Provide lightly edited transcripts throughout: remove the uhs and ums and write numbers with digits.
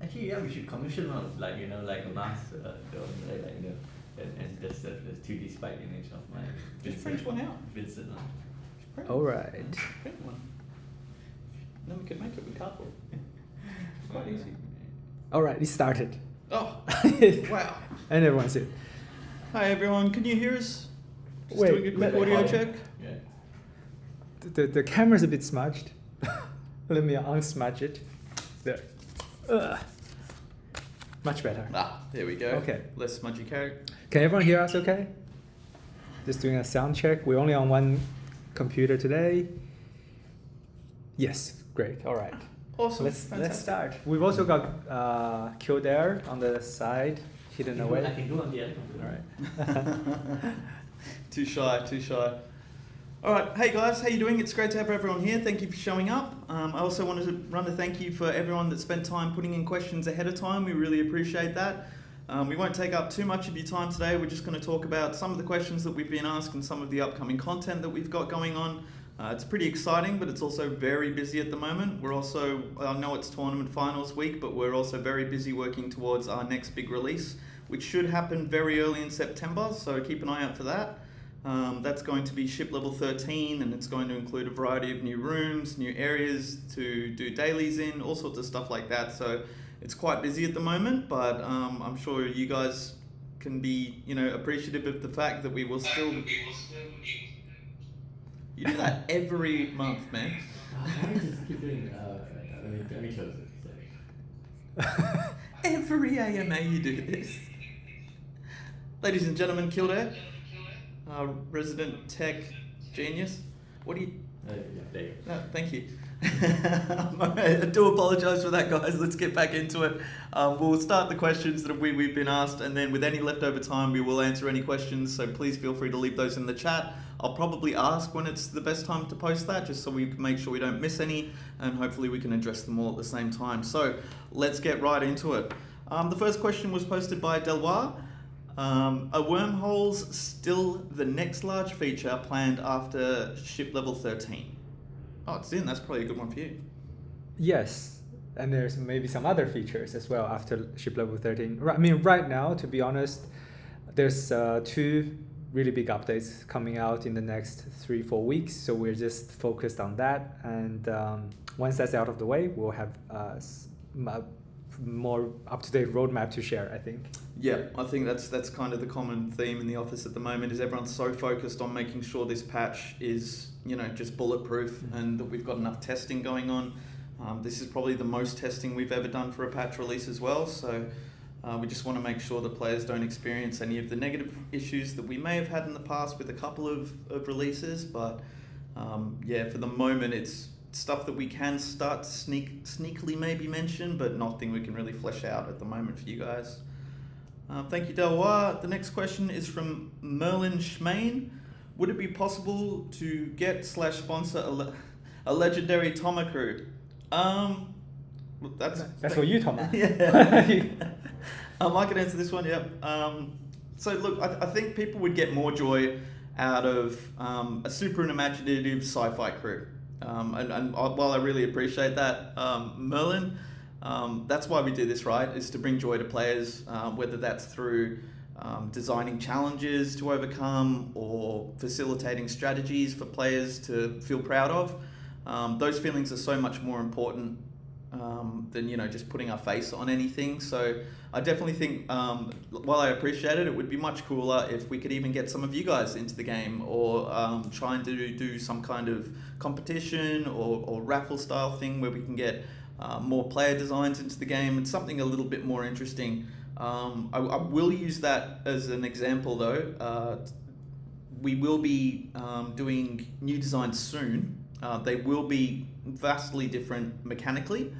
Actually, yeah, we should commission one, like like a mask, and just the 2D spike image of my. Just print one out. Vincent. All right. Print one. Then we could make it with cardboard. It's quite easy. All right, it started. Oh, wow. And everyone's here. Hi everyone, can you hear us? Just Wait, doing a quick audio check. Yeah. The camera's a bit smudged. Let me unsmudge it. There. Much better. Ah, there we go. Okay. Less smudgy character. Can everyone hear us okay? Just doing a sound check. We're only on one computer today. Yes, great. All right. Awesome. Let's start. We've also got Kildare on the side, hidden away. I can do on the other computer. All right. Too shy. All right, hey guys, how you doing? It's great to have everyone here. Thank you for showing up. I also wanted to run a thank you for everyone that spent time putting in questions ahead of time. We really appreciate that. We won't take up too much of your time today. We're just going to talk about some of the questions that we've been asked and some of the upcoming content that we've got going on. It's pretty exciting, but it's also very busy at the moment. We're also, I know it's tournament finals week, but we're also very busy working towards our next big release, which should happen very early in September, so keep an eye out for that. That's going to be ship level 13, and it's going to include a variety of new rooms, new areas to do dailies in, all sorts of stuff like that. So it's quite busy at the moment, but I'm sure you guys can be, appreciative of the fact that we will still. You do that every month, man. I just keep doing. Let me close it. Every AMA you do this. Ladies and gentlemen, Kildare, resident tech genius. What do you? Yeah, there you go. No, thank you. I do apologise for that, guys. Let's get back into it. We'll start the questions that we've been asked, and then with any leftover time, we will answer any questions. So please feel free to leave those in the chat. I'll probably ask when it's the best time to post that, just so we can make sure we don't miss any, and hopefully we can address them all at the same time. So let's get right into it. The first question was posted by Deloire. Are wormholes still the next large feature planned after ship level 13? Oh, it's in. That's probably a good one for you. Yes, and there's maybe some other features as well after ship level 13. I mean, right now, to be honest, there's 2 really big updates coming out in the next 3-4 weeks. So we're just focused on that. And once that's out of the way, we'll have a more up-to-date roadmap to share, I think. Yeah, I think that's kind of the common theme in the office at the moment, is everyone's so focused on making sure this patch is, just bulletproof, and that we've got enough testing going on. This is probably the most testing we've ever done for a patch release as well. So we just want to make sure that players don't experience any of the negative issues that we may have had in the past with a couple of releases. But yeah, for the moment, it's stuff that we can start to sneakily maybe mention, but nothing we can really flesh out at the moment for you guys. Thank you, Deloire. The next question is from MerlinSchain. Would it be possible to get/sponsor a legendary Toma crew? That's for you, Toma. Yeah. I can answer this one, yeah. So look, I think people would get more joy out of a super imaginative sci-fi crew. And while I really appreciate that, Merlin, that's why we do this, right? Is to bring joy to players, whether that's through designing challenges to overcome or facilitating strategies for players to feel proud of. Those feelings are so much more important than just putting our face on anything. So I definitely think, while I appreciate it, it would be much cooler if we could even get some of you guys into the game, or trying to do some kind of competition or raffle style thing where we can get more player designs into the game. It's something a little bit more interesting. I will use that as an example though. We will be doing new designs soon. They will be vastly different mechanically.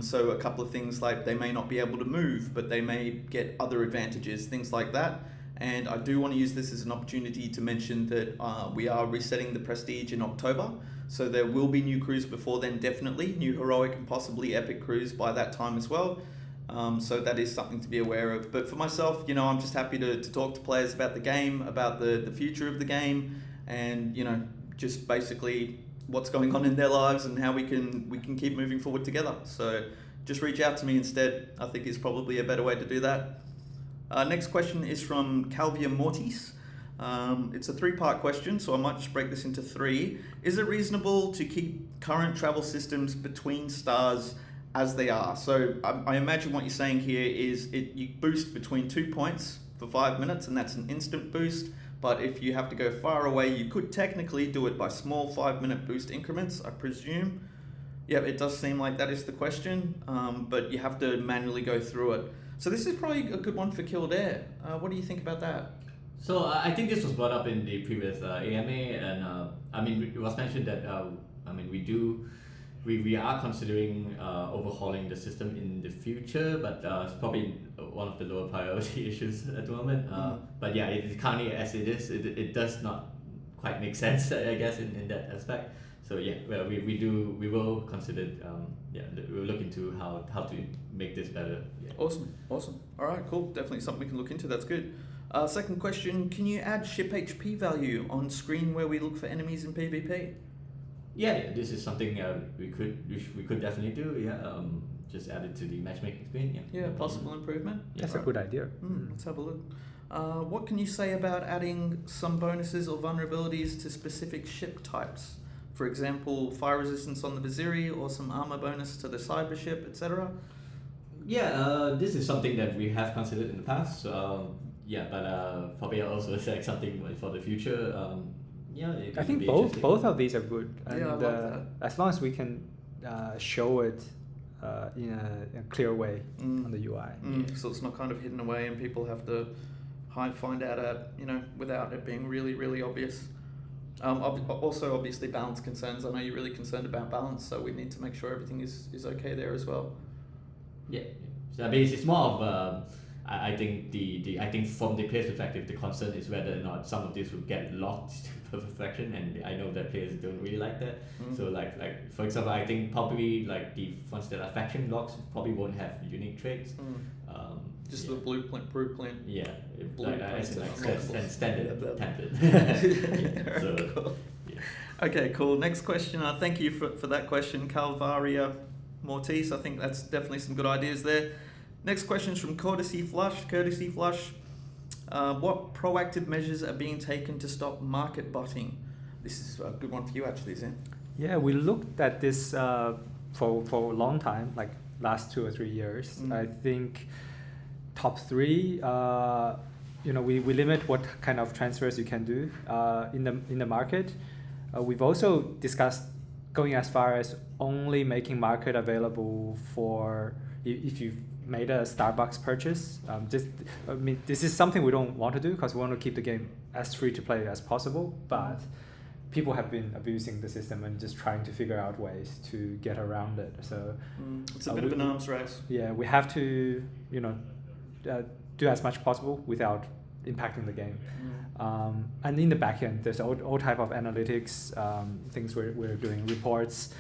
So a couple of things like they may not be able to move, but they may get other advantages, things like that. And I do want to use this as an opportunity to mention that we are resetting the Prestige in October. So there will be new crews before then, definitely. New Heroic and possibly Epic crews by that time as well. So that is something to be aware of. But for myself, I'm just happy to talk to players about the game, about the future of the game, and just basically what's going on in their lives and how we can keep moving forward together. So just reach out to me instead. I think is probably a better way to do that. Next question is from CalviaMortis. It's a 3-part question, so I might just break this into 3. Is it reasonable to keep current travel systems between stars as they are? So I imagine what you're saying here is you boost between 2 points for 5 minutes, and that's an instant boost. But if you have to go far away, you could technically do it by small 5-minute boost increments, I presume. Yeah, it does seem like that is the question, but you have to manually go through it. So this is probably a good one for Kildare. What do you think about that? So I think this was brought up in the previous AMA, and I mean, it was mentioned that I mean, we are considering overhauling the system in the future, but it's probably one of the lower priority issues at the moment. But yeah, it currently as it is, it does not quite make sense, I guess, in that aspect. So yeah, well, we will consider we'll look into how to make this better. Yeah. Awesome. All right, cool. Definitely something we can look into. That's good. Second question: can you add ship HP value on screen where we look for enemies in PvP? Yeah, this is something we could definitely do. Yeah, just add it to the matchmaking screen. Yeah, possible improvement. That's a good idea. Let's have a look. What can you say about adding some bonuses or vulnerabilities to specific ship types? For example, fire resistance on the Viziri or some armor bonus to the cyber ship, etc. Yeah, this is something that we have considered in the past. Yeah, but probably also like something for the future. Yeah, I think both of these are good, and yeah, I love that. as long as we can show it in a clear way on the UI. So it's not kind of hidden away, and people have to find out without it being really, really obvious. Also, obviously, balance concerns. I know you're really concerned about balance, so we need to make sure everything is okay there as well. Yeah, so I mean, it's more of I think I think from the player's perspective, the concern is whether or not some of this will get locked to perfection, and I know that players don't really like that. So like for example, I think probably like the ones that are faction locks probably won't have unique traits. Just the blueprint. Yeah, Blueprint. and standard template. So, Cool. yeah. Okay, cool. Next question. Thank you for that question, CalviaMortis. I think that's definitely some good ideas there. Next question is from Courtesy Flush. What proactive measures are being taken to stop market botting? This is a good one for you, actually, Zen. Yeah, we looked at this for a long time, like last 2 or 3 years. I think top 3, we limit what kind of transfers you can do in the market. We've also discussed going as far as only making market available for if you've made a Starbucks purchase. This is something we don't want to do because we want to keep the game as free to play as possible, but people have been abusing the system and just trying to figure out ways to get around it. So it's a bit of an arms race. Yeah, we have to do as much possible without impacting the game. And in the back end, there's all type of analytics, things we're doing, reports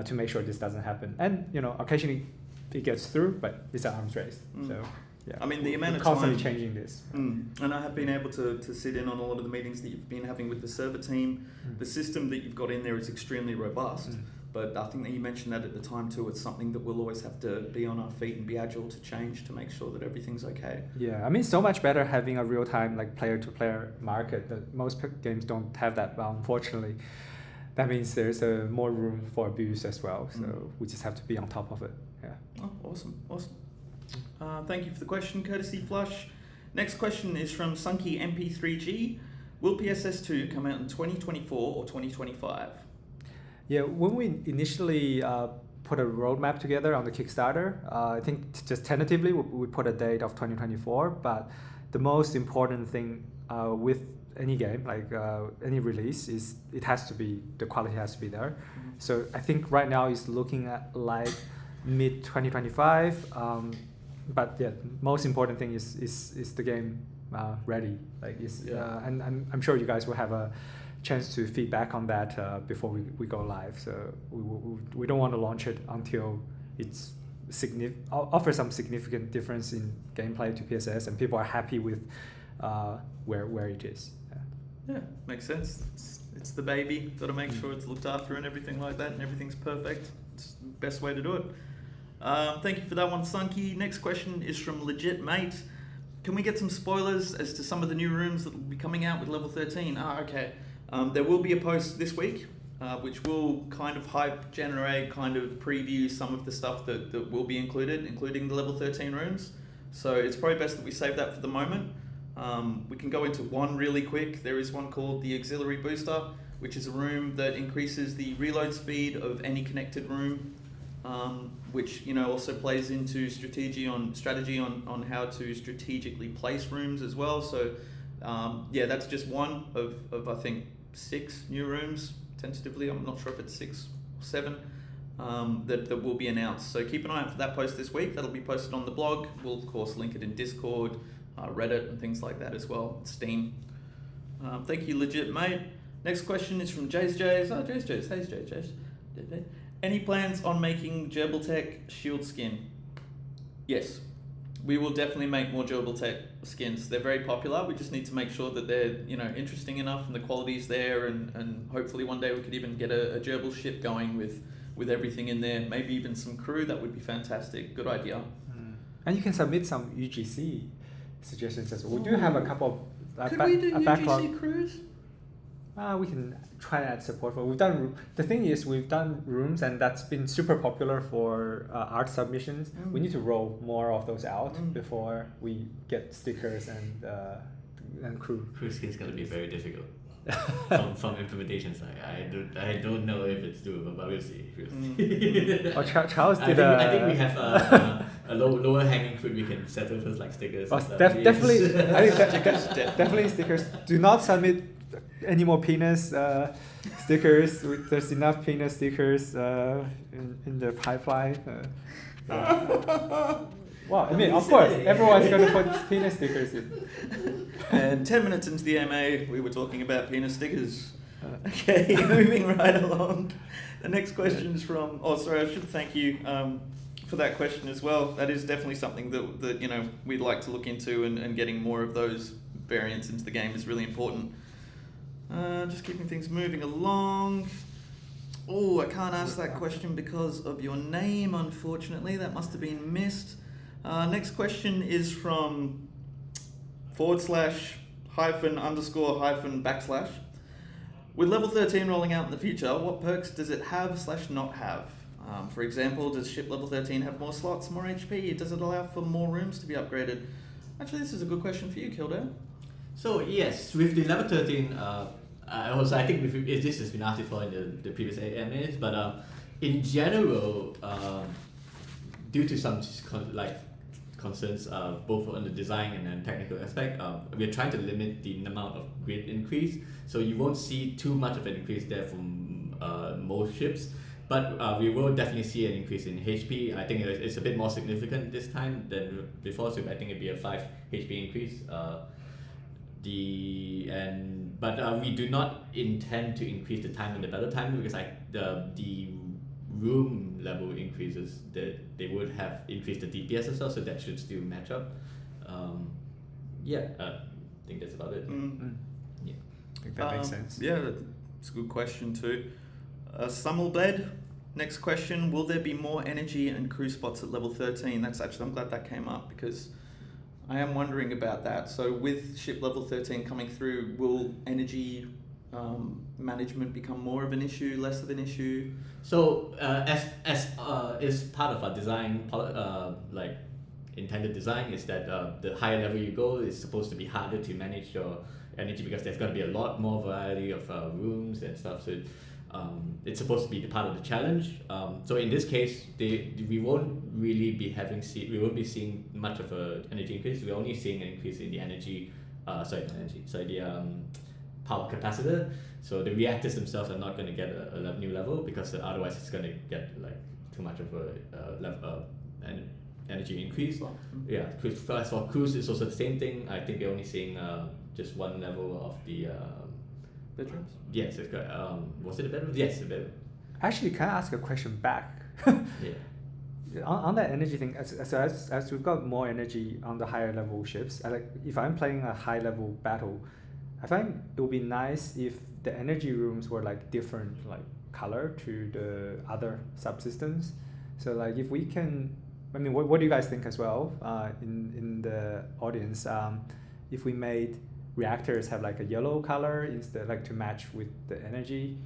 to make sure this doesn't happen. And occasionally it gets through, but it's an arms race. So yeah, I mean, the amount of constantly time changing this. And I have been able to sit in on a lot of the meetings that you've been having with the server team. The system that you've got in there is extremely robust. But I think that you mentioned that at the time too. It's something that we'll always have to be on our feet and be agile to change to make sure that everything's okay. Yeah, I mean, so much better having a real-time like player-to-player market. That most games don't have that. But unfortunately, that means there's more room for abuse as well. So we just have to be on top of it. Yeah. Oh, awesome. Thank you for the question, Courtesy Flush. Next question is from Sunky MP3G. Will PSS2 come out in 2024 or 2025? Yeah, when we initially put a roadmap together on the Kickstarter, I think just tentatively we put a date of 2024, but the most important thing with any game, like any release, is the quality has to be there. So I think right now it's looking at like mid 2025, but yeah, most important thing is the game ready. And I'm sure you guys will have a chance to feedback on that before we go live. So we don't want to launch it until it's offers some significant difference in gameplay to PSS and people are happy with where it is. Yeah, makes sense. It's the baby. Got to make sure it's looked after and everything like that, and everything's perfect. It's the best way to do it. Thank you for that one, Sunky. Next question is from Legit Mate. Can we get some spoilers as to some of the new rooms that will be coming out with level 13? Okay. There will be a post this week, which will kind of hype, generate, kind of preview some of the stuff that will be included, including the level 13 rooms. So it's probably best that we save that for the moment. We can go into one really quick. There is one called the Auxiliary Booster, which is a room that increases the reload speed of any connected room, which also plays into strategy on how to strategically place rooms as well. So that's just one of I think 6 new rooms tentatively. I'm not sure if it's 6 or 7 that will be announced. So keep an eye out for that post this week. That'll be posted on the blog. We'll of course link it in Discord, Reddit, and things like that as well. Steam. Thank you, Legit Mate. Next question is from Jays. Oh, Jays. Hey, Jays. Any plans on making Gerbil Tech shield skin? Yes. We will definitely make more Gerbil Tech skins. They're very popular. We just need to make sure that they're interesting enough and the quality's there, and hopefully one day we could even get a Gerbil ship going with everything in there. Maybe even some crew. That would be fantastic. Good idea. And you can submit some UGC suggestions as well. We do have a couple of Could we do UGC backlog. crews? We can try that support for. The thing is, we've done rooms, and that's been super popular for art submissions. We need to roll more of those out before we get stickers and crew. Crew skin is going to be very difficult. from implementation side, I don't know if it's doable, but we'll see. Charles did. I think we have a lower hanging fruit we can settle first, like stickers. Definitely, I think definitely stickers. Do not submit any more penis stickers. There's enough penis stickers in the pipeline. Well, I mean, of course, everyone's going to put penis stickers in. And 10 minutes into the AMA, we were talking about penis stickers. Okay, moving right along. The next question is from... Oh, sorry, I should thank you for that question as well. That is definitely something that we'd like to look into, and getting more of those variants into the game is really important. Just keeping things moving along. Oh, I can't ask that question because of your name, unfortunately. That must have been missed. Next question is from / __ With level 13 rolling out in the future, what perks does it have / not have? For example, does ship level 13 have more slots, more HP? Does it allow for more rooms to be upgraded? Actually, this is a good question for you, Kildare. So yes, with the level 13, I think this has been asked before in the previous AMAs, but in general, due to some concerns both on the design and then technical aspect, we're trying to limit the amount of grid increase, so you won't see too much of an increase there from most ships, but we will definitely see an increase in HP. I think it's a bit more significant this time than before, so I think it'd be a 5 HP increase. But we do not intend to increase the time in the battle time, because the room level increases, that they would have increased the DPS as well, so that should still match up. I think that's about it. Yeah, I think that makes sense. Yeah, that's a good question too. Summelbled, next question: will there be more energy and crew spots at level 13? I'm glad that came up, because I am wondering about that. So with ship level 13 coming through, will energy management become more of an issue, less of an issue? So as is part of our design, intended design, is that the higher level you go, it's supposed to be harder to manage your energy, because there's going to be a lot more variety of rooms and stuff. So it's supposed to be the part of the challenge. So in this case, we won't really be we won't be seeing much of an energy increase. We're only seeing an increase in the power capacitor. So the reactors themselves are not going to get a new level, because otherwise it's going to get too much of an energy increase. Yeah, as for cruise, it's also the same thing. I think we're only seeing just one level of the bedrooms. Yes, it's good. Was it a bedroom? Yes, a bedroom. Actually, can I ask a question back? Yeah. On that energy thing, as we've got more energy on the higher level ships, if I'm playing a high level battle, I find it would be nice if the energy rooms were different color to the other subsystems. So like if we can, I mean, what do you guys think as well in the audience? If we made reactors have like a yellow color instead, like to match with the energy.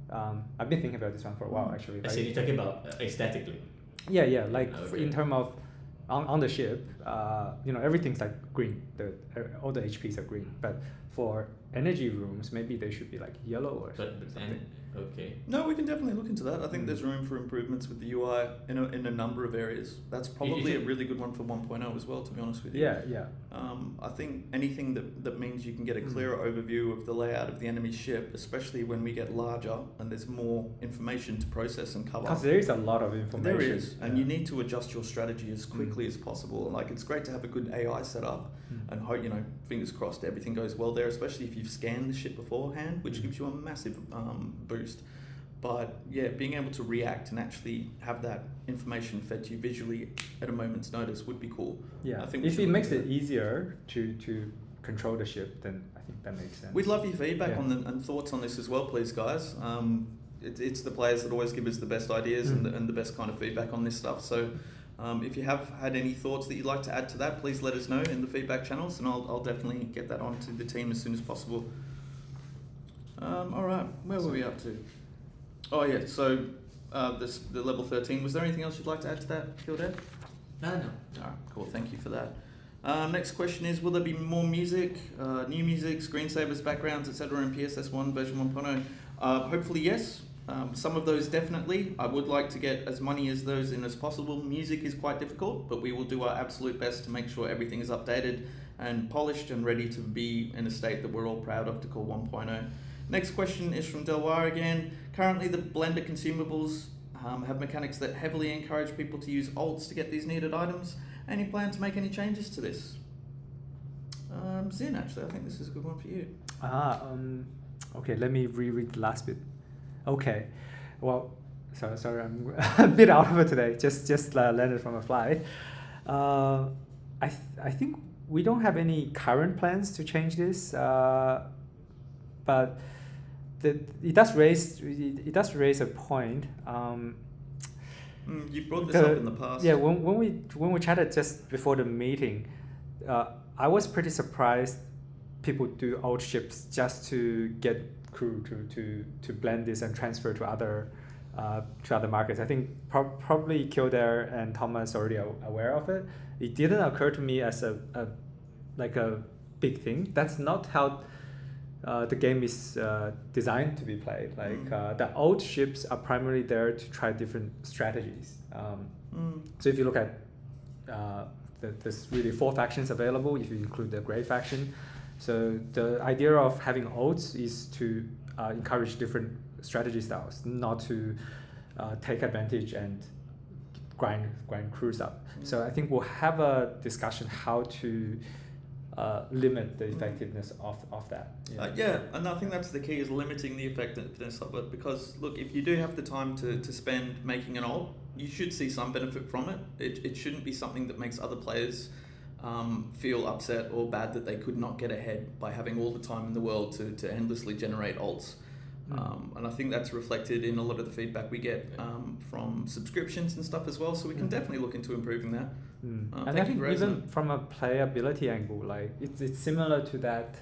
I've been thinking about this one for a while actually. I see you're talking about aesthetically. Yeah, like Okay. in terms of on the ship, everything's like green. All the HPs are green, but for energy rooms, maybe they should be like yellow or something. Okay. No, we can definitely look into that. I think there's room for improvements with the UI in a number of areas. That's probably a really good one for 1.0 as well, to be honest with you. Yeah. I think anything that means you can get a clearer overview of the layout of the enemy ship, especially when we get larger and there's more information to process and cover. Because there is a lot of information. There is, and you need to adjust your strategy as quickly as possible. Like, it's great to have a good AI set up and hope, fingers crossed everything goes well there, especially if you've scanned the ship beforehand, which gives you a massive boost. But yeah, being able to react and actually have that information fed to you visually at a moment's notice would be cool. Yeah, I think if it makes it easier to control the ship, then I think that makes sense. We'd love your feedback on and thoughts on this as well, please, guys. It's the players that always give us the best ideas and the best kind of feedback on this stuff. So if you have had any thoughts that you'd like to add to that, please let us know in the feedback channels, and I'll definitely get that onto the team as soon as possible. All right, where were we up to? Oh yeah, so the level 13. Was there anything else you'd like to add to that, Kildare? No. All right, cool. Thank you for that. Next question is, will there be more music, new music, screensavers, backgrounds, etc. in PSS1 version 1.0? Hopefully yes. Some of those definitely. I would like to get as many as those in as possible. Music is quite difficult, but we will do our absolute best to make sure everything is updated and polished and ready to be in a state that we're all proud of to call 1.0. Next question is from Delwar again. Currently the Blender consumables have mechanics that heavily encourage people to use alts to get these needed items. Any plan to make any changes to this? Zin, actually, I think this is a good one for you. Okay, let me reread the last bit. Okay, well, sorry, I'm a bit out of it today. Just landed from a flight. I think we don't have any current plans to change this, but it does raise a point. You've brought this up in the past. Yeah, when we chatted just before the meeting, I was pretty surprised people do old ships just to get crew to blend this and transfer to other markets. I think probably Kildare and Thomas already aware of it. It didn't occur to me as a big thing. That's not how the game is designed to be played. The old ships are primarily there to try different strategies. So if you look at there's really 4 factions available if you include the Grey faction. So the idea of having oats is to encourage different strategy styles, not to take advantage and grind crews up. So I think we'll have a discussion how to limit the effectiveness of that. Yeah, and I think that's the key, is limiting the effectiveness of it, because look, if you do have the time to spend making an ult, you should see some benefit from it. It shouldn't be something that makes other players feel upset or bad that they could not get ahead by having all the time in the world to endlessly generate ults. And I think that's reflected in a lot of the feedback we get from subscriptions and stuff as well, so we can definitely look into improving that. And I think even from a playability angle, like it's similar to that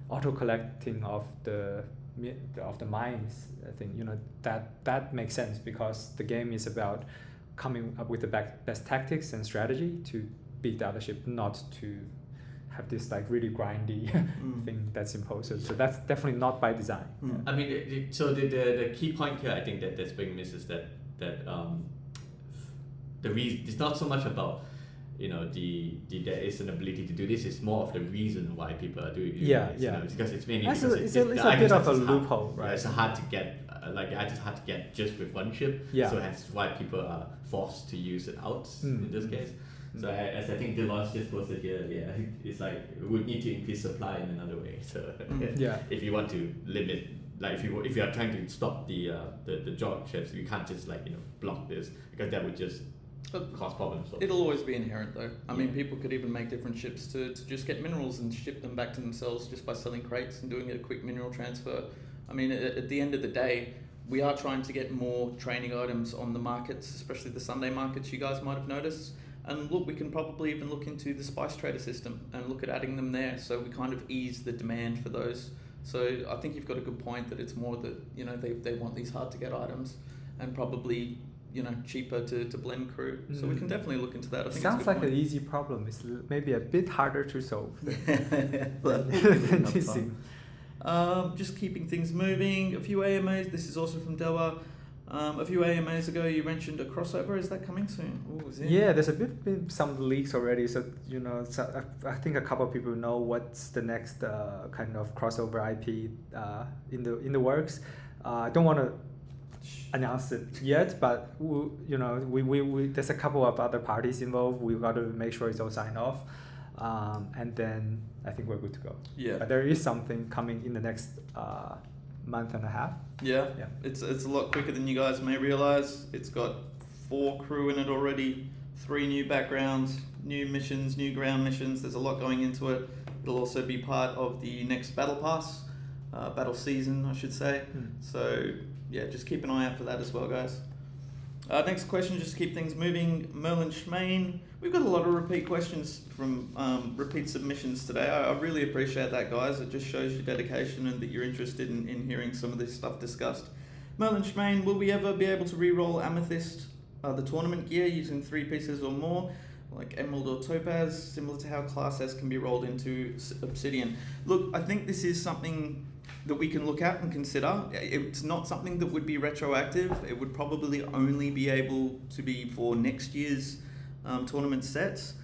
auto collecting of the mines thing. That makes sense because the game is about coming up with the best tactics and strategy to beat the other ship, not to have this like really grindy thing that's imposed. So that's definitely not by design. I mean, so the key point here, I think that's being missed is that the reason it's not so much about there is an ability to do this. It's more of the reason why people are doing it. Because it's mainly because it's a bit of a loophole, right? It's hard to get. It's hard to get just with one ship. Yeah. So that's why people are forced to use it out in this case. So as I think Delonge just posted here, it's like we would need to increase supply in another way. So if you want to limit, like if you are trying to stop the jog ships, you can't just block this, because that would just cause problems. It'll always be inherent though. I mean, people could even make different ships to just get minerals and ship them back to themselves just by selling crates and doing a quick mineral transfer. I mean, at the end of the day, We are trying to get more training items on the markets, especially the Sunday markets you guys might have noticed. And look, we can probably even look into the Spice Trader system and look at adding them there, so we kind of ease the demand for those. So I think you've got a good point that it's more that, you know, they want these hard to get items and probably, you know, cheaper to blend crew. So we can definitely look into that. I think Sounds it's a like good an easy problem. It's maybe a bit harder to solve point. than you seem. Just keeping things moving. A few AMAs. This is also from Dewa. A few AMAs ago, you mentioned a crossover. Is that coming soon? Ooh, is it? Yeah, there's been some leaks already. So you know, I think a couple of people know what's the next kind of crossover IP in the works. I don't want to announce it yet, but we there's a couple of other parties involved. We've got to make sure it's all signed off, and then I think we're good to go. Yeah. But there is something coming in the next month and a half. Yeah. Yeah. It's a lot quicker than you guys may realize. It's got 4 crew in it already, 3 new backgrounds, new missions, new ground missions. There's a lot going into it. It'll also be part of the next battle pass, battle season, I should say. So yeah, just keep an eye out for that as well, guys. Next question, just to keep things moving, MerlinSchain. We've got a lot of repeat questions from repeat submissions today. I really appreciate that, guys. It just shows your dedication and that you're interested in hearing some of this stuff discussed. MerlinSchain, will we ever be able to re-roll Amethyst, the tournament gear, using 3 pieces or more, like Emerald or Topaz, similar to how Class S can be rolled into Obsidian? Look, I think this is something that we can look at and consider. It's not something that would be retroactive. It would probably only be able to be for next year's tournament sets.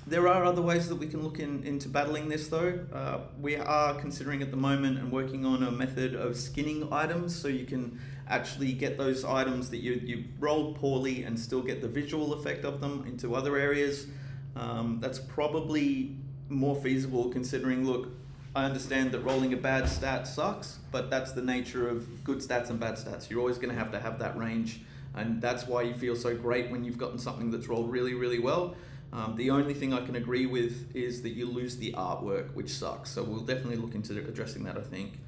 There are other ways that we can look into battling this though. We are considering at the moment and working on a method of skinning items, so you can actually get those items that you rolled poorly and still get the visual effect of them into other areas. That's probably more feasible, considering, look, I understand that rolling a bad stat sucks, but that's the nature of good stats and bad stats. You're always going to have that range, and that's why you feel so great when you've gotten something that's rolled really, really well. The only thing I can agree with is that you lose the artwork, which sucks. So we'll definitely look into addressing that, I think.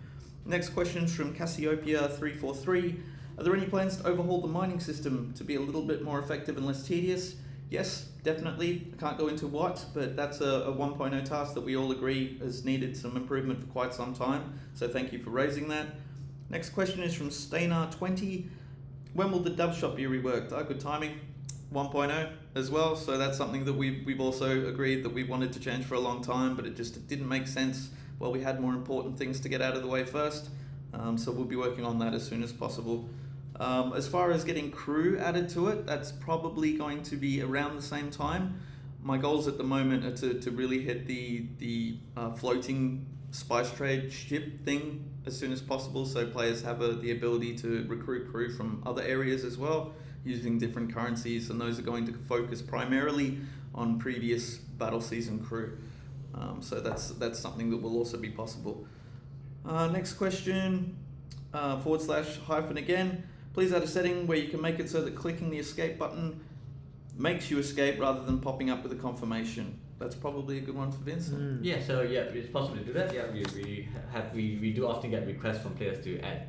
Next question is from Cassiopeia343. Are there any plans to overhaul the mining system to be a little bit more effective and less tedious? Yes, definitely. I can't go into what, but that's a 1.0 task that we all agree has needed some improvement for quite some time. So thank you for raising that. Next question is from Stainar20. When will the Dove Shop be reworked? Good timing. 1.0 as well. So that's something that we've also agreed that we wanted to change for a long time, but it didn't make sense. Well, we had more important things to get out of the way first. So we'll be working on that as soon as possible. As far as getting crew added to it, that's probably going to be around the same time. My goals at the moment are to really hit the floating spice trade ship thing as soon as possible, so players have the ability to recruit crew from other areas as well, using different currencies, and those are going to focus primarily on previous battle season crew. So that's something that will also be possible. Next question, / again. Please add a setting where you can make it so that clicking the escape button makes you escape rather than popping up with a confirmation. That's probably a good one for Vincent. Yeah, so yeah, it's possible to do that. Yeah, we do often get requests from players to add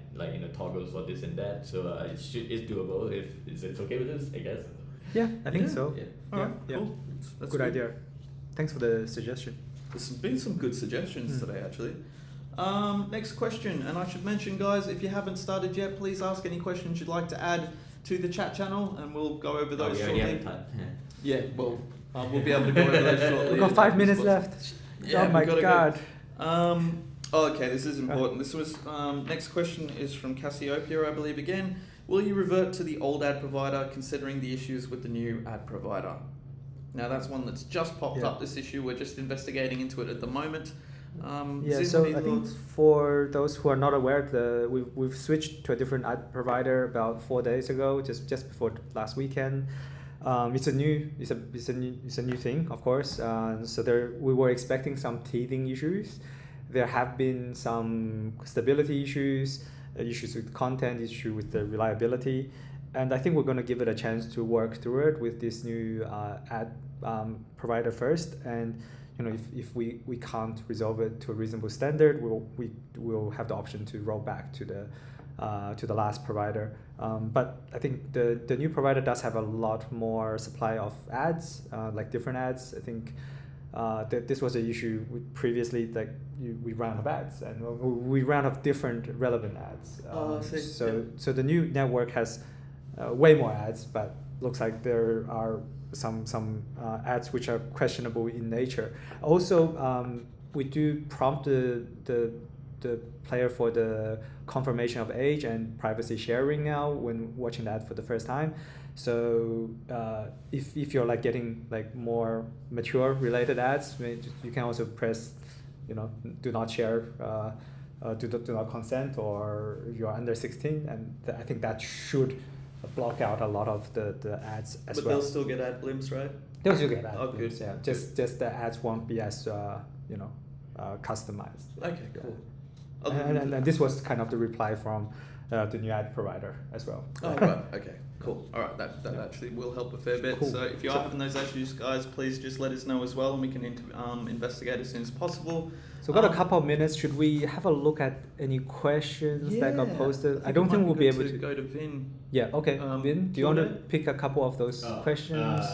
toggles for this and that. So it's doable if it's okay with us, I guess. Yeah, I think so. Yeah. Alright, Yeah. cool. That's Good idea. Thanks for the suggestion. There's been some good suggestions today, actually. Next question, and I should mention, guys, if you haven't started yet, please ask any questions you'd like to add to the chat channel, and we'll go over those we shortly. already have time. Yeah, well, we'll be able to go over those shortly. We've got 5 minutes left. Yeah, oh my we've gotta god. Go. Okay, this is important. This was next question is from Cassiopeia, I believe again. Will you revert to the old ad provider, considering the issues with the new ad provider? Now that's one that's just popped up. This issue, we're just investigating into it at the moment. Yeah, so I think for those who are not aware, we've switched to a different ad provider about 4 days ago, just before last weekend. It's a new thing, of course. So we were expecting some teething issues. There have been some stability issues with content, issue with the reliability, and I think we're going to give it a chance to work through it with this new ad provider first. And if we can't resolve it to a reasonable standard, we'll have the option to roll back to the to the last provider. But I think the new provider does have a lot more supply of ads, like different ads. I think this was an issue with previously, like we ran out of ads and we ran out of different relevant ads. So the new network has way more ads, but looks like there are some ads which are questionable in nature. Also, we do prompt the player for the confirmation of age and privacy sharing now when watching that for the first time. So if you're like getting like more mature related ads, you can also press, do not share, do not consent, or you're under 16, and I think that should block out a lot of the ads as well. But they'll still get ad blimps, right? They'll still get ad Oh, blimps, good. yeah. Just the ads won't be as customized. Okay, cool. And this was kind of the reply from the new ad provider as well. Oh, right. Okay, cool. All right, that actually will help a fair bit. Cool. So if you are having those issues, guys, please just let us know as well, and we can investigate as soon as possible. So we've got a couple of minutes. Should we have a look at any questions that got posted? I don't think we'll be able to go to Vin. Yeah, okay. Vin, do you want to pick a couple of those questions?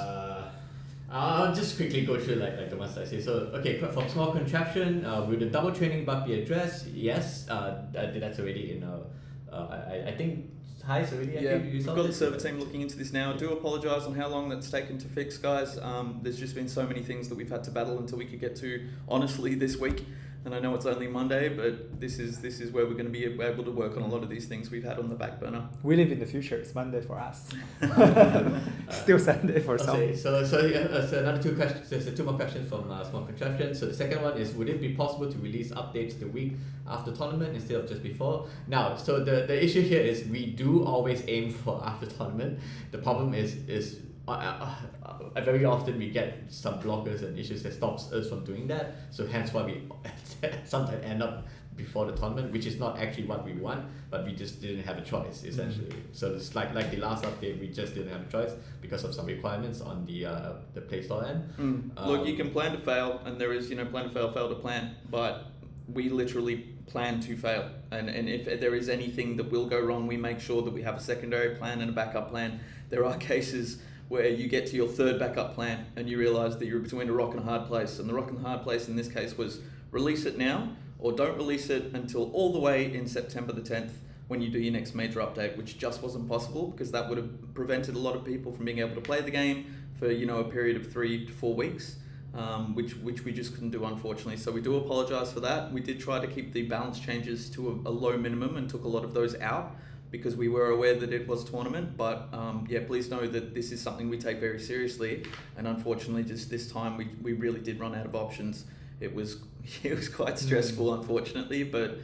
I'll just quickly go through like the ones I say. So okay, from small contraption, will the double training bug be addressed? Yes, that's already in. I think High's already. Yeah, we've got the server team looking into this now. I do apologise on how long that's taken to fix, guys. There's just been so many things that we've had to battle until we could get to, honestly, this week. And I know it's only Monday, but this is where we're going to be able to work on a lot of these things we've had on the back burner. We live in the future. It's Monday for us. Still Sunday for some. So another two questions. There's two more questions from small contraption. So the second one is, would it be possible to release updates the week after tournament instead of just before? Now, so the issue here is we do always aim for after tournament. The problem is very often we get some blockers and issues that stops us from doing that. So hence why we sometimes end up before the tournament, which is not actually what we want, but we just didn't have a choice essentially. So it's like the last update, we just didn't have a choice because of some requirements on the Play Store end. Look, you can plan to fail, and there is plan to fail, fail to plan, but we literally plan to fail, and if there is anything that will go wrong, we make sure that we have a secondary plan and a backup plan. There are cases where you get to your third backup plan and you realise that you're between a rock and a hard place, and the rock and hard place in this case was release it now or don't release it until all the way in September the 10th when you do your next major update, which just wasn't possible because that would have prevented a lot of people from being able to play the game for a period of 3 to 4 weeks, which we just couldn't do, unfortunately. So we do apologise for that. We did try to keep the balance changes to a low minimum and took a lot of those out because we were aware that it was a tournament, but please know that this is something we take very seriously, and unfortunately just this time we really did run out of options. It was quite stressful, unfortunately, but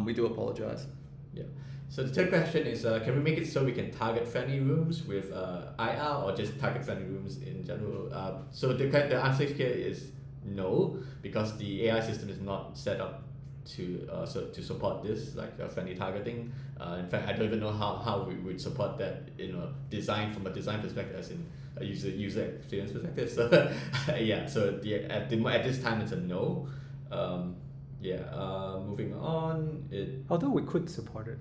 we do apologise. Yeah. So the third question is, can we make it so we can target friendly rooms with IR or just target friendly rooms in general? So the answer here is no, because the AI system is not set up to support this, like friendly targeting. In fact, I don't even know how we would support that, design from a design perspective, as in a user experience perspective. So yeah, so at this time it's a no. Moving on. Although we could support it,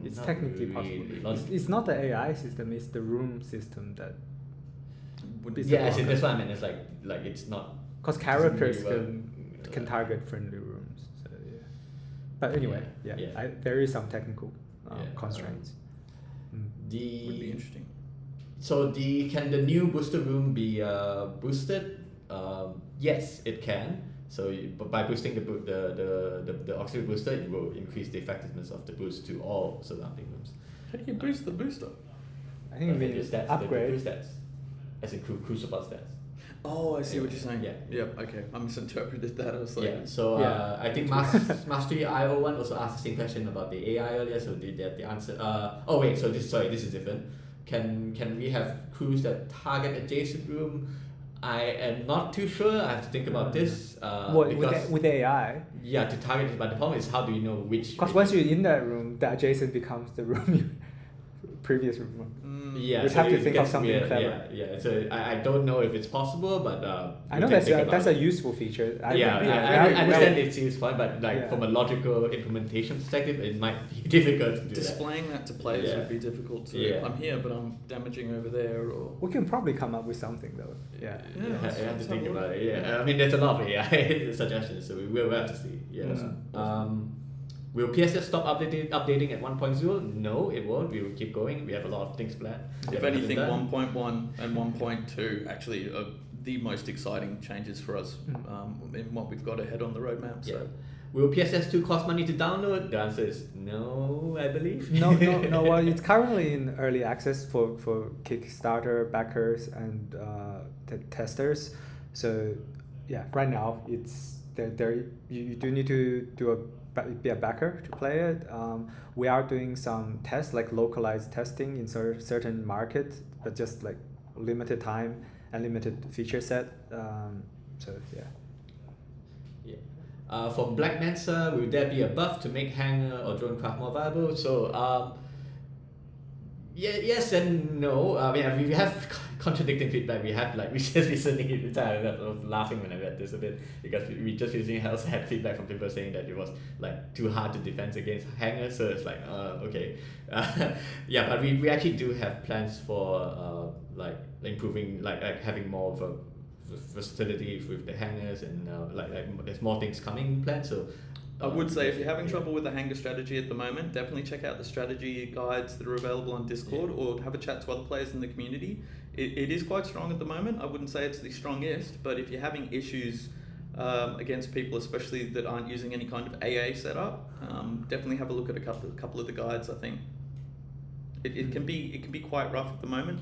it's technically possible. It's not the AI system; it's the room system that would be. Yeah, that's what I meant. It's like it's not because characters can target friendly rooms. So, yeah. But anyway, there is some technical constraints. Would be interesting. So can the new booster room be boosted? Yes, it can. So by boosting the auxiliary booster, it will increase the effectiveness of the boost to all surrounding rooms. How do you boost the booster? I think it means upgrade. The stats, as in crew support stats. Oh, I see what you're saying. Yeah. Okay. I misinterpreted that. I was like, I think Mastery IO1 also asked the same question about the AI earlier. So the answer. So this is different. Can we have crews that target adjacent room? I am not too sure. I have to think about this. With AI? Yeah, to target it. But the problem is, how do you know which? Because once you're in that room, the adjacent becomes the room previous room. Yeah, We'd so have to it think of gets something weird. clever. Yeah. So I don't know if it's possible, but I we know can think about that's a it. useful feature. I understand it seems fun, but like from a logical implementation perspective, it might be difficult to do Displaying that to players would be difficult too. Yeah. I'm here, but I'm damaging over there, or We can probably come up with something though. Yeah. I have to think about it. Yeah, I mean, there's a lot of AI suggestions, so we will have to see. Yes. Will PSS stop updating at 1.0? No, it won't. We will keep going. We have a lot of things planned. if anything, 1.1 and 1.2 actually are the most exciting changes for us in what we've got ahead on the roadmap. So. Will PS2 cost money to download? The answer is no, I believe. No. Well, it's currently in early access for Kickstarter backers and testers. So yeah, right now it's there. You do need to be a backer to play it. We are doing some tests, like localized testing in certain markets, but just like limited time and limited feature set. So yeah. From Black Mensa, will there be a buff to make Hanger or Drone Craft more viable? So, yes and no. I mean, we have contradicting feedback. We just recently, I was laughing when I read this a bit, because we just recently also had feedback from people saying that it was like too hard to defend against Hanger. So it's like, okay. Yeah, but we actually do have plans for like improving, like having more of a versatility with the hangers, and there's more things coming planned. So I would say if you're having trouble with the hanger strategy at the moment, definitely check out the strategy guides that are available on Discord, or have a chat to other players in the community. It is quite strong at the moment. I wouldn't say it's the strongest, but if you're having issues against people, especially that aren't using any kind of AA setup, definitely have a look at a couple of the guides. I think it can be quite rough at the moment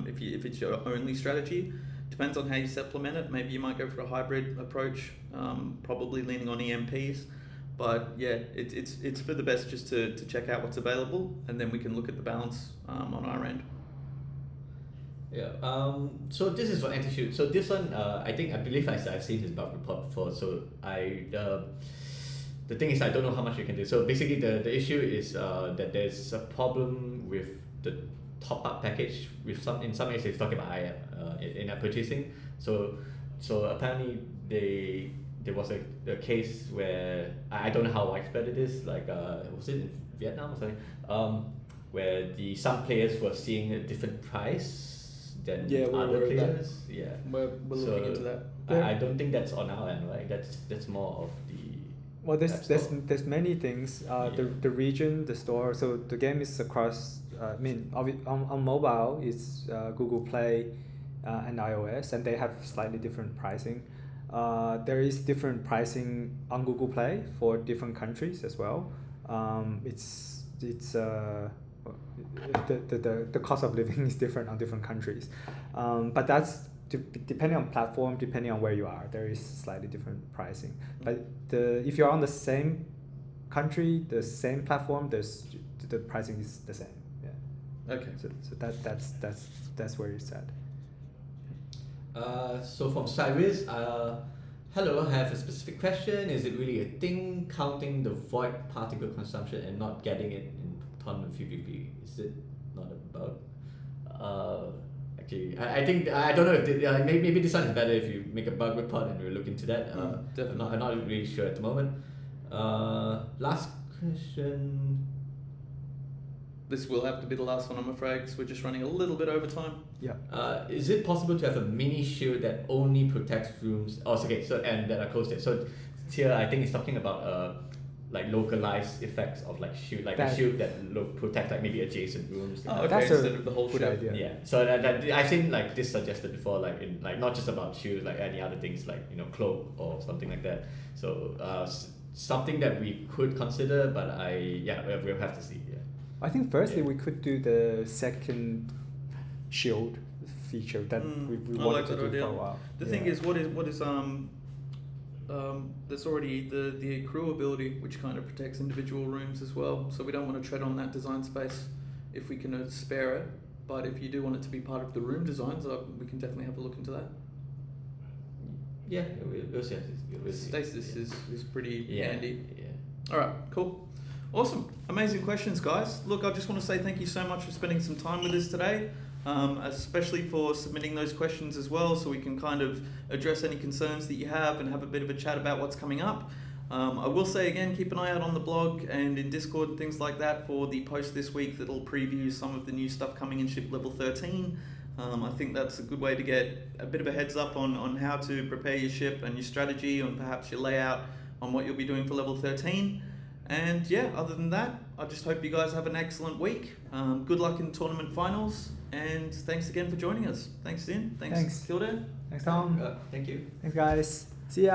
if it's your only strategy. Depends on how you supplement it. Maybe you might go for a hybrid approach, probably leaning on EMPs. But yeah, it's for the best just to check out what's available, and then we can look at the balance on our end. Yeah. So this is for anti-shoot. So this one, I believe I've seen his bug report before. So the thing is, I don't know how much you can do. So basically, the issue is that there's a problem with the top-up package with in some cases he's talking about in purchasing. So apparently there was a case where I don't know how widespread it is, like was it in Vietnam or something, where some players were seeing a different price than other players. Yeah, we're looking into that. I don't think that's on our end, right? That's more of the. Well, there's many things. The region, the store. So the game is across. I mean, on mobile, it's Google Play and iOS, and they have slightly different pricing. There is different pricing on Google Play for different countries as well. It's the cost of living is different on different countries, but that's depending on platform, depending on where you are, there is slightly different pricing. But if you're on the same country, the same platform, the pricing is the same. Okay. So that's where it's at. So from Cyrus, hello, I have a specific question. Is it really a thing, counting the void particle consumption and not getting it in ton of PvP? Is it not a bug? Actually, I think, I don't know if maybe this one is better if you make a bug report and we'll look into that. I'm not really sure at the moment. Last question. This will have to be the last one, I'm afraid, because we're just running a little bit over time. Yeah. Is it possible to have a mini shield that only protects rooms? Oh, okay. So and that are closed. So here I think it's talking about like localized effects of like shield, like a shield that protects like maybe adjacent rooms. Oh, okay. That's instead of the whole good shield. idea. Yeah. So that I've seen like this suggested before, like in like not just about shields, like any other things, like cloak or something like that. So something that we could consider, but we'll have to see. Yeah. I think firstly we could do the second shield feature that we wanted to do for a while. The thing is, what is there's already the accrue ability, which kind of protects individual rooms as well. So we don't want to tread on that design space if we can spare it. But if you do want it to be part of the room designs, we can definitely have a look into that. Yeah, we'll see. Stasis is pretty handy. Yeah. All right, cool. Awesome. Amazing questions, guys. Look, I just want to say thank you so much for spending some time with us today, especially for submitting those questions as well, so we can kind of address any concerns that you have and have a bit of a chat about what's coming up. I will say again, keep an eye out on the blog and in Discord and things like that for the post this week that'll preview some of the new stuff coming in ship level 13. I think that's a good way to get a bit of a heads up on how to prepare your ship and your strategy and perhaps your layout on what you'll be doing for level 13. And yeah, other than that, I just hope you guys have an excellent week. Good luck in tournament finals, and thanks again for joining us. Thanks, Din. Thanks. Kilda. Thanks, Tom. Thank you. Thanks, guys. See ya.